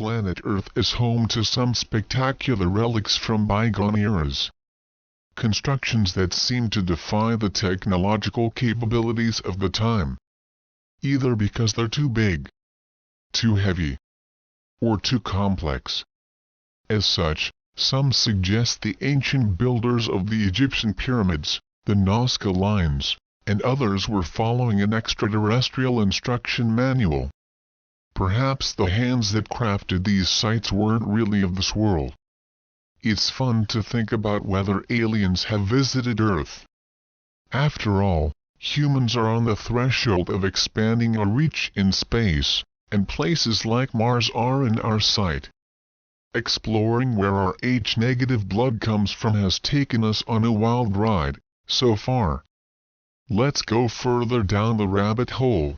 planet Earth is home to some spectacular relics from bygone eras. Constructions that seem to defy the technological capabilities of the time. Either because they're too big, too heavy, or too complex. As such, some suggest the ancient builders of the Egyptian pyramids, the Nazca lines, and others were following an extraterrestrial instruction manual. Perhaps the hands that crafted these sites weren't really of this world. It's fun to think about whether aliens have visited Earth. After all, humans are on the threshold of expanding our reach in space, and places like Mars are in our sight. Exploring where our H-negative blood comes from has taken us on a wild ride, so far. Let's go further down the rabbit hole.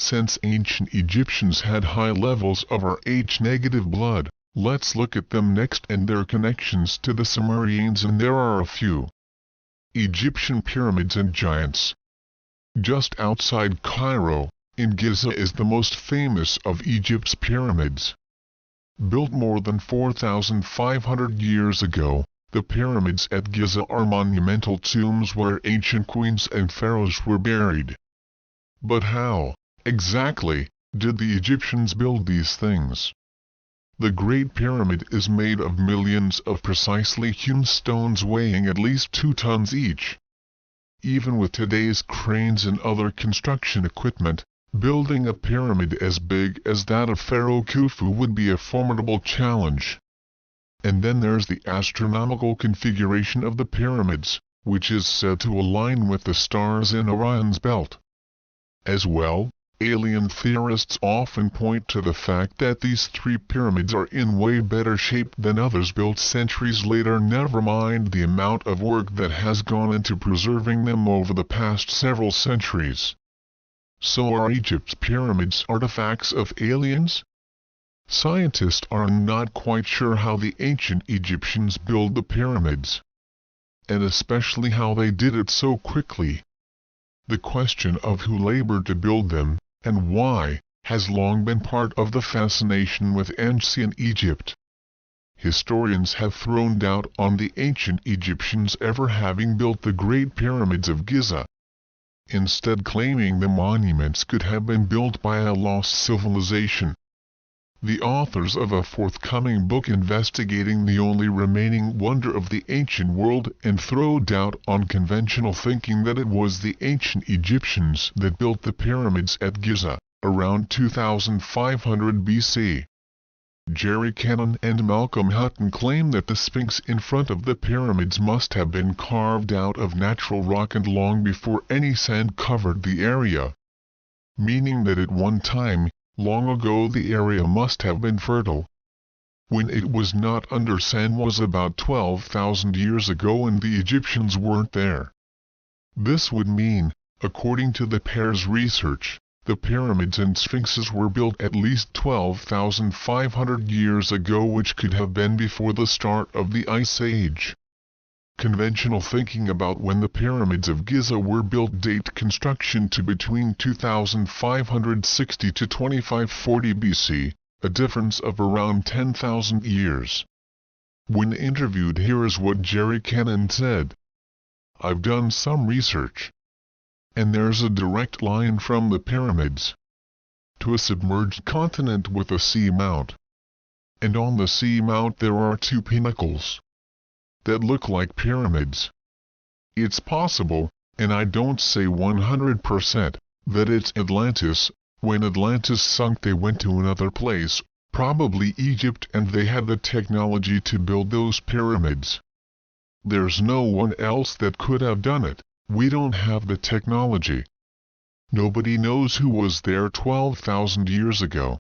Since ancient Egyptians had high levels of our H-negative blood, let's look at them next and their connections to the Sumerians, and there are a few. Egyptian pyramids and giants. Just outside Cairo, in Giza, is the most famous of Egypt's pyramids. Built more than 4,500 years ago, the pyramids at Giza are monumental tombs where ancient queens and pharaohs were buried. But how, exactly, did the Egyptians build these things? The Great Pyramid is made of millions of precisely hewn stones weighing at least 2 tons each. Even with today's cranes and other construction equipment, building a pyramid as big as that of Pharaoh Khufu would be a formidable challenge. And then there's the astronomical configuration of the pyramids, which is said to align with the stars in Orion's belt. As well, alien theorists often point to the fact that these 3 pyramids are in way better shape than others built centuries later, never mind the amount of work that has gone into preserving them over the past several centuries. So are Egypt's pyramids artifacts of aliens? Scientists are not quite sure how the ancient Egyptians built the pyramids, and especially how they did it so quickly. The question of who labored to build them, and why, has long been part of the fascination with ancient Egypt. Historians have thrown doubt on the ancient Egyptians ever having built the Great Pyramids of Giza, instead claiming the monuments could have been built by a lost civilization. The authors of a forthcoming book investigating the only remaining wonder of the ancient world and throw doubt on conventional thinking that it was the ancient Egyptians that built the pyramids at Giza, around 2500 BC. Jerry Cannon and Malcolm Hutton claim that the Sphinx in front of the pyramids must have been carved out of natural rock and long before any sand covered the area, meaning that at one time, long ago, the area must have been fertile. When it was not under sand was about 12,000 years ago, and the Egyptians weren't there. This would mean, according to the pair's research, the pyramids and sphinxes were built at least 12,500 years ago, which could have been before the start of the Ice Age. Conventional thinking about when the pyramids of Giza were built date construction to between 2560 to 2540 BC, a difference of around 10,000 years. When interviewed, here is what Jerry Cannon said. "I've done some research, and there's a direct line from the pyramids to a submerged continent with a seamount. And on the seamount there are 2 pinnacles that look like pyramids. It's possible, and I don't say 100%, that it's Atlantis. When Atlantis sunk, they went to another place, probably Egypt, and they had the technology to build those pyramids. There's no one else that could have done it. We don't have the technology. Nobody knows who was there 12,000 years ago.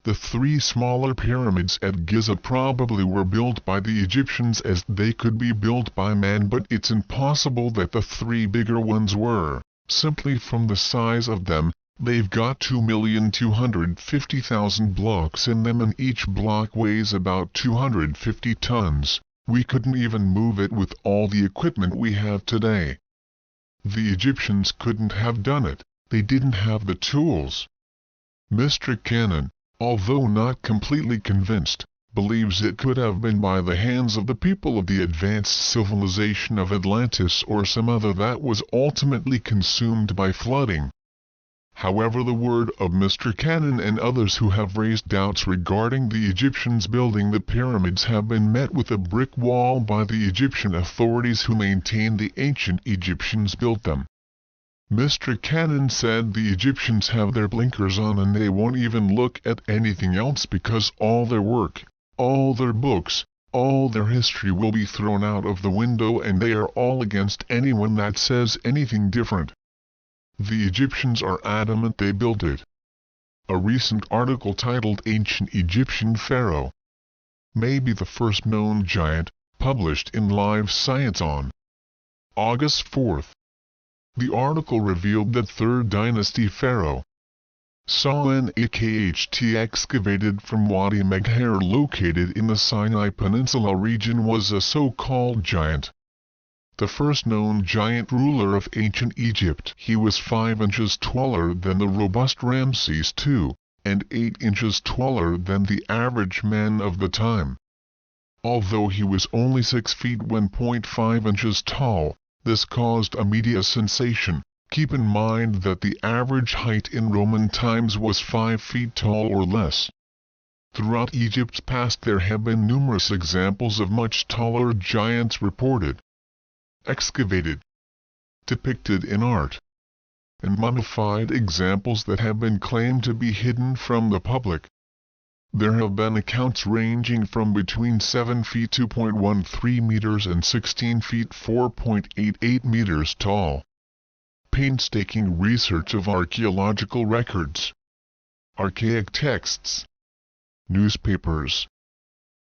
The 3 smaller pyramids at Giza probably were built by the Egyptians as they could be built by man, but it's impossible that the 3 bigger ones were. Simply from the size of them, they've got 2,250,000 blocks in them, and each block weighs about 250 tons. We couldn't even move it with all the equipment we have today. The Egyptians couldn't have done it. They didn't have the tools." Mr. Cannon, although not completely convinced, believes it could have been by the hands of the people of the advanced civilization of Atlantis or some other that was ultimately consumed by flooding. However, the word of Mr. Cannon and others who have raised doubts regarding the Egyptians building the pyramids have been met with a brick wall by the Egyptian authorities who maintain the ancient Egyptians built them. Mr. Cannon said the Egyptians have their blinkers on and they won't even look at anything else because all their work, all their books, all their history will be thrown out of the window and they are all against anyone that says anything different. The Egyptians are adamant they built it. A recent article titled Ancient Egyptian Pharaoh may be the first known giant, published in Live Science on August 4th. The article revealed that 3rd Dynasty Pharaoh Sa-n-a-k-h-t excavated from Wadi Meghar located in the Sinai Peninsula region was a so-called giant. The first known giant ruler of ancient Egypt. He was 5 inches taller than the robust Ramses II, and 8 inches taller than the average man of the time. Although he was only 6 feet 1.5 inches tall, this caused a media sensation. Keep in mind that the average height in Roman times was 5 feet tall or less. Throughout Egypt's past there have been numerous examples of much taller giants reported, excavated, depicted in art, and mummified examples that have been claimed to be hidden from the public. There have been accounts ranging from between 7 feet 2.13 meters and 16 feet 4.88 meters tall. Painstaking research of archaeological records, archaic texts, newspapers,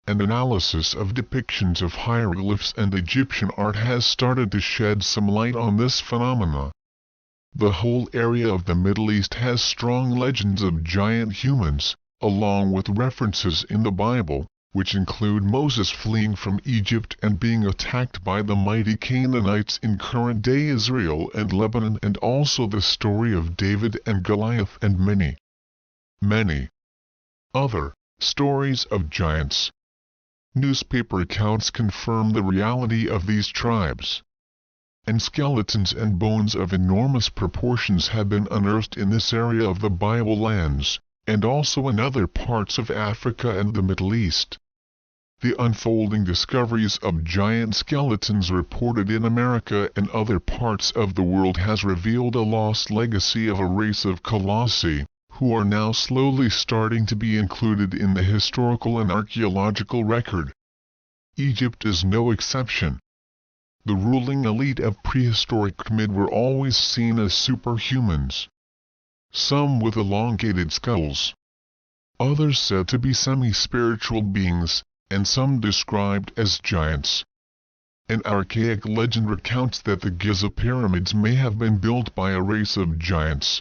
and analysis of depictions of hieroglyphs and Egyptian art has started to shed some light on this phenomena. The whole area of the Middle East has strong legends of giant humans, along with references in the Bible, which include Moses fleeing from Egypt and being attacked by the mighty Canaanites in current-day Israel and Lebanon, and also the story of David and Goliath and many other stories of giants. Newspaper accounts confirm the reality of these tribes, and skeletons and bones of enormous proportions have been unearthed in this area of the Bible lands, and also in other parts of Africa and the Middle East. The unfolding discoveries of giant skeletons reported in America and other parts of the world has revealed a lost legacy of a race of colossi, who are now slowly starting to be included in the historical and archaeological record. Egypt is no exception. The ruling elite of prehistoric Mid were always seen as superhumans, some with elongated skulls, others said to be semi-spiritual beings, and some described as giants. An archaic legend recounts that the Giza pyramids may have been built by a race of giants.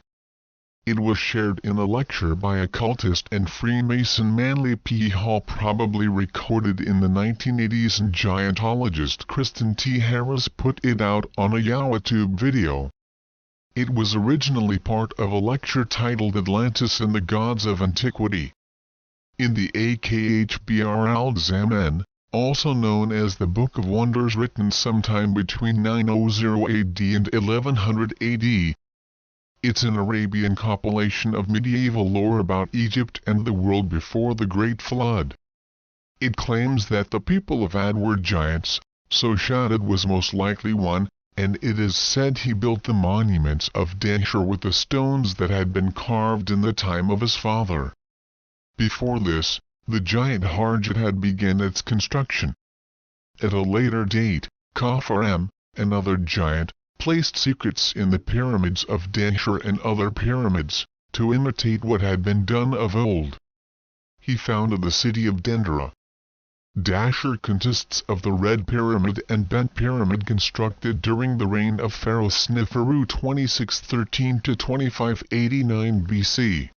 It was shared in a lecture by occultist and Freemason Manly P. Hall, probably recorded in the 1980s, and giantologist Kristen T. Harris put it out on a YouTube video. It was originally part of a lecture titled Atlantis and the Gods of Antiquity. In the Akhbar al-Zaman, also known as the Book of Wonders, written sometime between 900 AD and 1100 AD, it's an Arabian compilation of medieval lore about Egypt and the world before the Great Flood. It claims that the people of Ad were giants, so Shaddad was most likely one, and it is said he built the monuments of Dahshur with the stones that had been carved in the time of his father. Before this, the giant Harjat had begun its construction. At a later date, Khafram, another giant, placed secrets in the pyramids of Dahshur and other pyramids, to imitate what had been done of old. He founded the city of Dendera. Dahshur consists of the Red Pyramid and Bent Pyramid constructed during the reign of Pharaoh Sneferu 2613 to 2589 BC.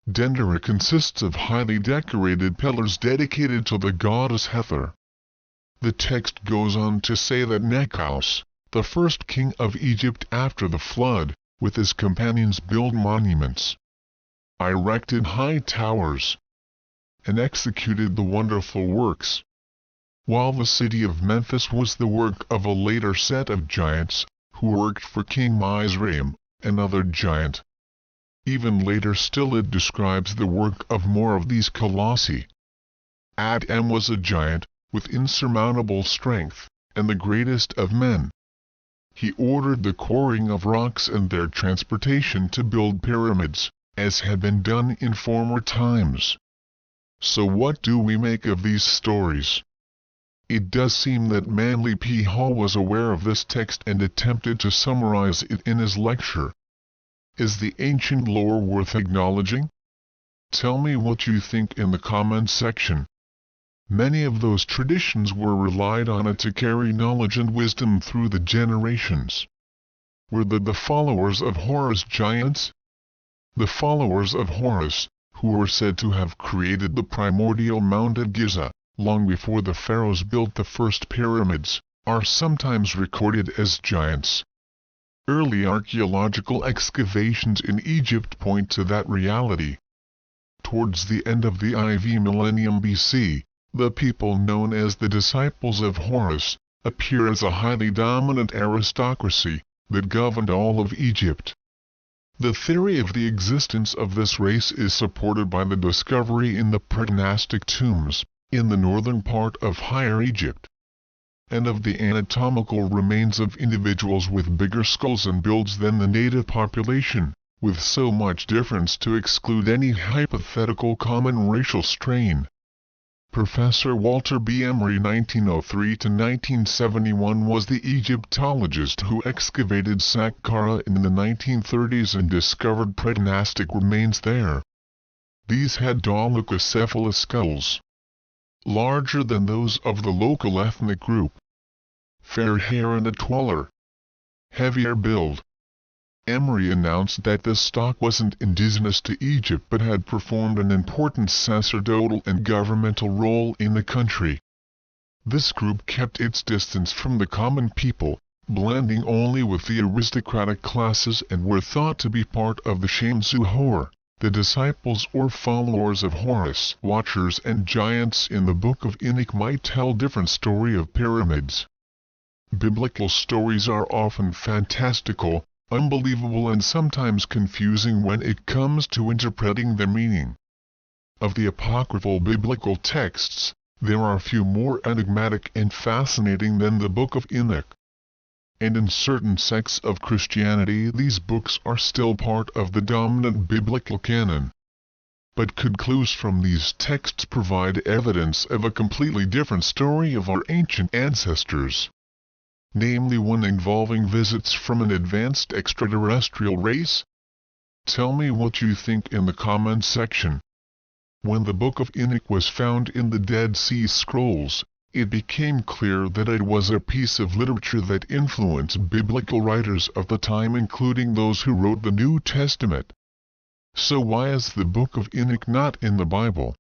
Dendera consists of highly decorated pillars dedicated to the goddess Hathor. The text goes on to say that Nekhus, the first king of Egypt after the flood, with his companions built monuments erected high towers, and executed the wonderful works, while the city of Memphis was the work of a later set of giants, who worked for King Mizraim, another giant. Even later still it describes the work of more of these colossi. Ad-Em was a giant, with insurmountable strength, and the greatest of men. He ordered the quarrying of rocks and their transportation to build pyramids, as had been done in former times. So what do we make of these stories? It does seem that Manly P. Hall was aware of this text and attempted to summarize it in his lecture. Is the ancient lore worth acknowledging? Tell me what you think in the comments section. Many of those traditions were relied on it to carry knowledge and wisdom through the generations. Were they the followers of Horus giants? The followers of Horus, who were said to have created the primordial Mount of Giza, long before the pharaohs built the first pyramids, are sometimes recorded as giants. Early archaeological excavations in Egypt point to that reality. Towards the end of the IV millennium BC, the people known as the disciples of Horus appear as a highly dominant aristocracy that governed all of Egypt. The theory of the existence of this race is supported by the discovery in the prenastic tombs, in the northern part of Higher Egypt, and of the anatomical remains of individuals with bigger skulls and builds than the native population, with so much difference to exclude any hypothetical common racial strain. Professor Walter B. Emery (1903–1971) was the Egyptologist who excavated Saqqara in the 1930s and discovered prenastic remains there. These had dolichocephalous skulls, larger than those of the local ethnic group, fair hair and a taller, heavier build. Emery announced that this stock wasn't indigenous to Egypt but had performed an important sacerdotal and governmental role in the country. This group kept its distance from the common people, blending only with the aristocratic classes, and were thought to be part of the Shamsu Hor, the disciples or followers of Horus. Watchers and giants in the Book of Enoch might tell different story of pyramids. Biblical stories are often fantastical, unbelievable and sometimes confusing when it comes to interpreting their meaning. Of the apocryphal biblical texts, there are few more enigmatic and fascinating than the Book of Enoch. And in certain sects of Christianity these books are still part of the dominant biblical canon. But could clues from these texts provide evidence of a completely different story of our ancient ancestors? Namely one involving visits from an advanced extraterrestrial race? Tell me what you think in the comments section. When the Book of Enoch was found in the Dead Sea Scrolls, it became clear that it was a piece of literature that influenced biblical writers of the time, including those who wrote the New Testament. So why is the Book of Enoch not in the Bible?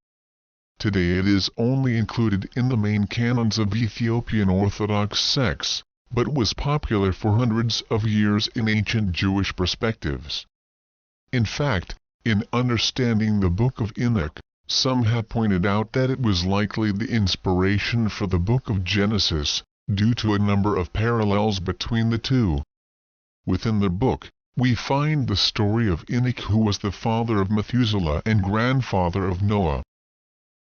Today it is only included in the main canons of Ethiopian Orthodox sects, but was popular for hundreds of years in ancient Jewish perspectives. In fact, in understanding the Book of Enoch, some have pointed out that it was likely the inspiration for the Book of Genesis, due to a number of parallels between the two. Within the book, we find the story of Enoch, who was the father of Methuselah and grandfather of Noah.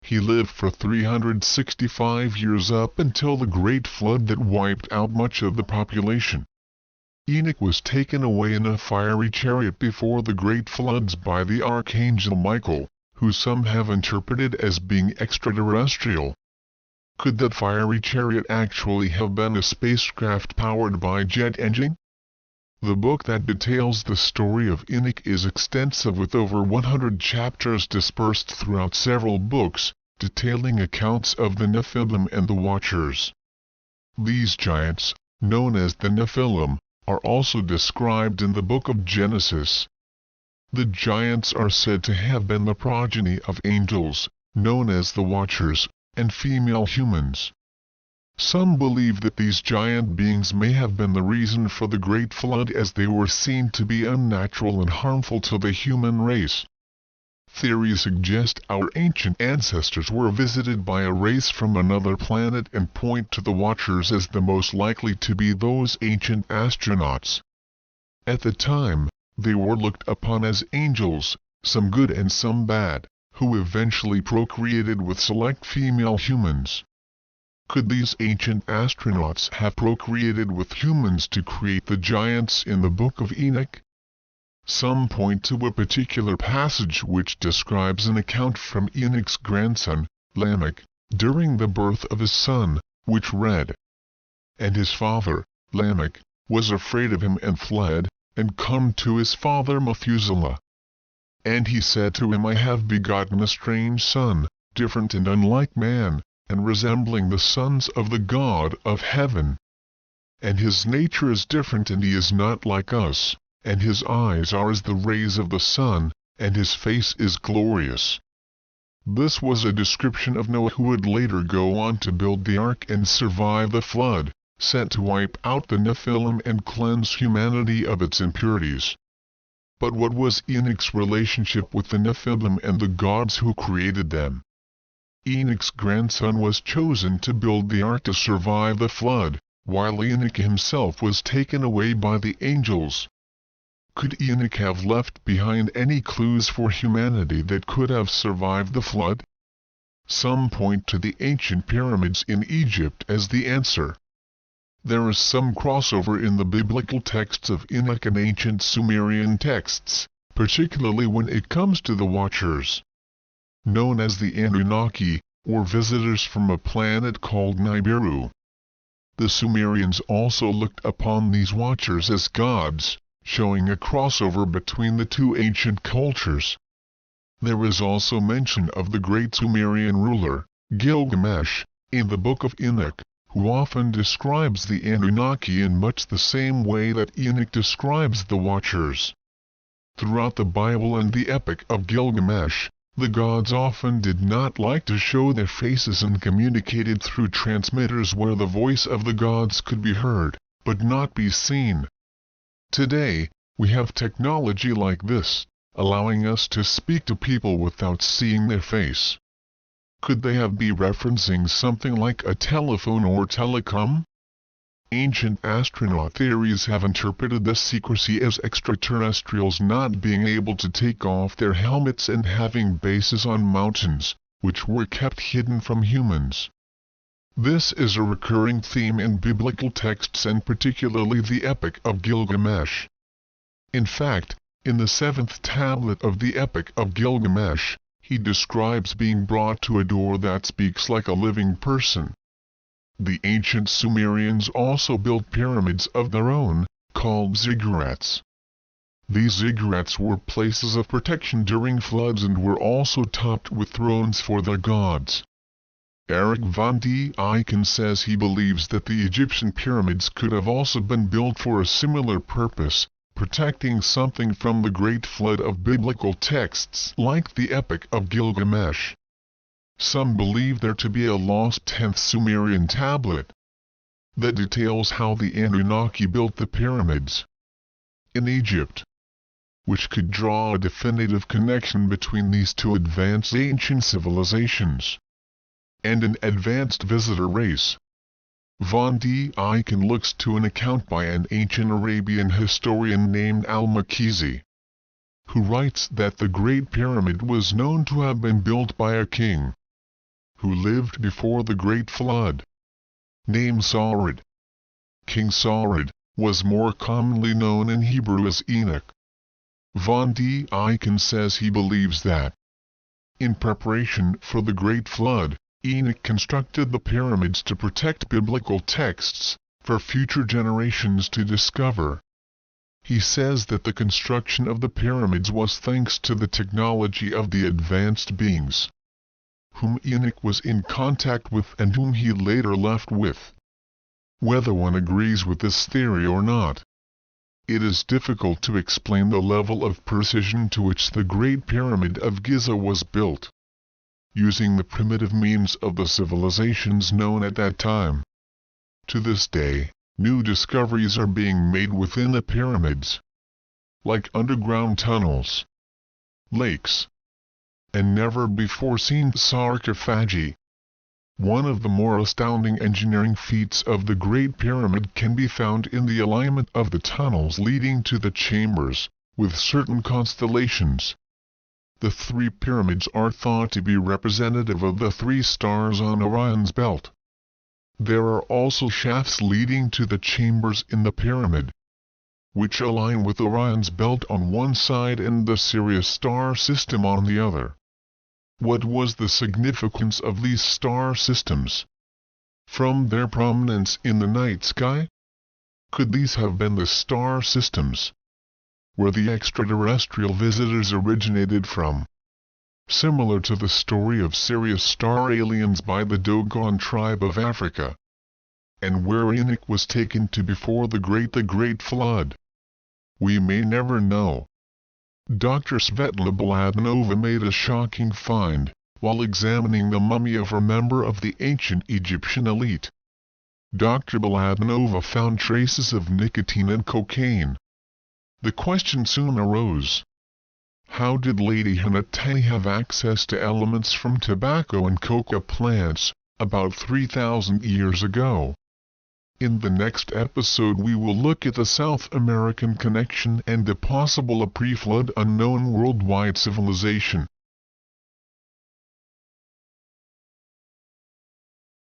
He lived for 365 years up until the Great Flood that wiped out much of the population. Enoch was taken away in a fiery chariot before the Great Floods by the Archangel Michael, who some have interpreted as being extraterrestrial. Could that fiery chariot actually have been a spacecraft powered by jet engine? The book that details the story of Enoch is extensive, with over 100 chapters dispersed throughout several books, detailing accounts of the Nephilim and the Watchers. These giants, known as the Nephilim, are also described in the Book of Genesis. The giants are said to have been the progeny of angels, known as the Watchers, and female humans. Some believe that these giant beings may have been the reason for the Great Flood, as they were seen to be unnatural and harmful to the human race. Theories suggest our ancient ancestors were visited by a race from another planet and point to the Watchers as the most likely to be those ancient astronauts. At the time, they were looked upon as angels, some good and some bad, who eventually procreated with select female humans. Could these ancient astronauts have procreated with humans to create the giants in the Book of Enoch? Some point to a particular passage which describes an account from Enoch's grandson, Lamech, during the birth of his son, which read, "And his father, Lamech, was afraid of him and fled, and come to his father Methuselah. And he said to him, I have begotten a strange son, different and unlike man, and resembling the sons of the God of heaven. And his nature is different and he is not like us, and his eyes are as the rays of the sun, and his face is glorious." This was a description of Noah, who would later go on to build the ark and survive the flood, sent to wipe out the Nephilim and cleanse humanity of its impurities. But what was Enoch's relationship with the Nephilim and the gods who created them? Enoch's grandson was chosen to build the ark to survive the flood, while Enoch himself was taken away by the angels. Could Enoch have left behind any clues for humanity that could have survived the flood? Some point to the ancient pyramids in Egypt as the answer. There is some crossover in the biblical texts of Enoch and ancient Sumerian texts, particularly when it comes to the Watchers. Known as the Anunnaki, or visitors from a planet called Nibiru. The Sumerians also looked upon these Watchers as gods, showing a crossover between the two ancient cultures. There is also mention of the great Sumerian ruler, Gilgamesh, in the Book of Enoch, who often describes the Anunnaki in much the same way that Enoch describes the Watchers. Throughout the Bible and the Epic of Gilgamesh, the gods often did not like to show their faces and communicated through transmitters where the voice of the gods could be heard, but not be seen. Today, we have technology like this, allowing us to speak to people without seeing their face. Could they have been referencing something like a telephone or telecom? Ancient astronaut theories have interpreted this secrecy as extraterrestrials not being able to take off their helmets and having bases on mountains, which were kept hidden from humans. This is a recurring theme in biblical texts and particularly the Epic of Gilgamesh. In fact, in the 7th tablet of the Epic of Gilgamesh, he describes being brought to a door that speaks like a living person. The ancient Sumerians also built pyramids of their own, called ziggurats. These ziggurats were places of protection during floods and were also topped with thrones for their gods. Eric von Däniken says he believes that the Egyptian pyramids could have also been built for a similar purpose, protecting something from the great flood of biblical texts like the Epic of Gilgamesh. Some believe there to be a lost 10th Sumerian tablet that details how the Anunnaki built the pyramids in Egypt, which could draw a definitive connection between these two advanced ancient civilizations and an advanced visitor race. Von Däniken looks to an account by an ancient Arabian historian named Al-Makrizi, who writes that the Great Pyramid was known to have been built by a king who lived before the Great Flood, named Sarid. King Sarid was more commonly known in Hebrew as Enoch. Von Däniken says he believes that, in preparation for the Great Flood, Enoch constructed the pyramids to protect biblical texts for future generations to discover. He says that the construction of the pyramids was thanks to the technology of the advanced beings whom Enoch was in contact with and whom he later left with. Whether one agrees with this theory or not, it is difficult to explain the level of precision to which the Great Pyramid of Giza was built, using the primitive means of the civilizations known at that time. To this day, new discoveries are being made within the pyramids, like underground tunnels, lakes, and never-before-seen sarcophagi. One of the more astounding engineering feats of the Great Pyramid can be found in the alignment of the tunnels leading to the chambers, with certain constellations. The three pyramids are thought to be representative of the three stars on Orion's belt. There are also shafts leading to the chambers in the pyramid, which align with Orion's belt on one side and the Sirius star system on the other. What was the significance of these star systems? From their prominence in the night sky? Could these have been the star systems where the extraterrestrial visitors originated from? Similar to the story of Sirius star aliens by the Dogon tribe of Africa, and where Enoch was taken to before the Great Flood. We may never know. Dr. Svetlana Baladanova made a shocking find while examining the mummy of a member of the ancient Egyptian elite. Dr. Baladanova found traces of nicotine and cocaine. The question soon arose: how did Lady Hunetani have access to elements from tobacco and coca plants about 3,000 years ago? In the next episode we will look at the South American connection and the possible pre-flood unknown worldwide civilization.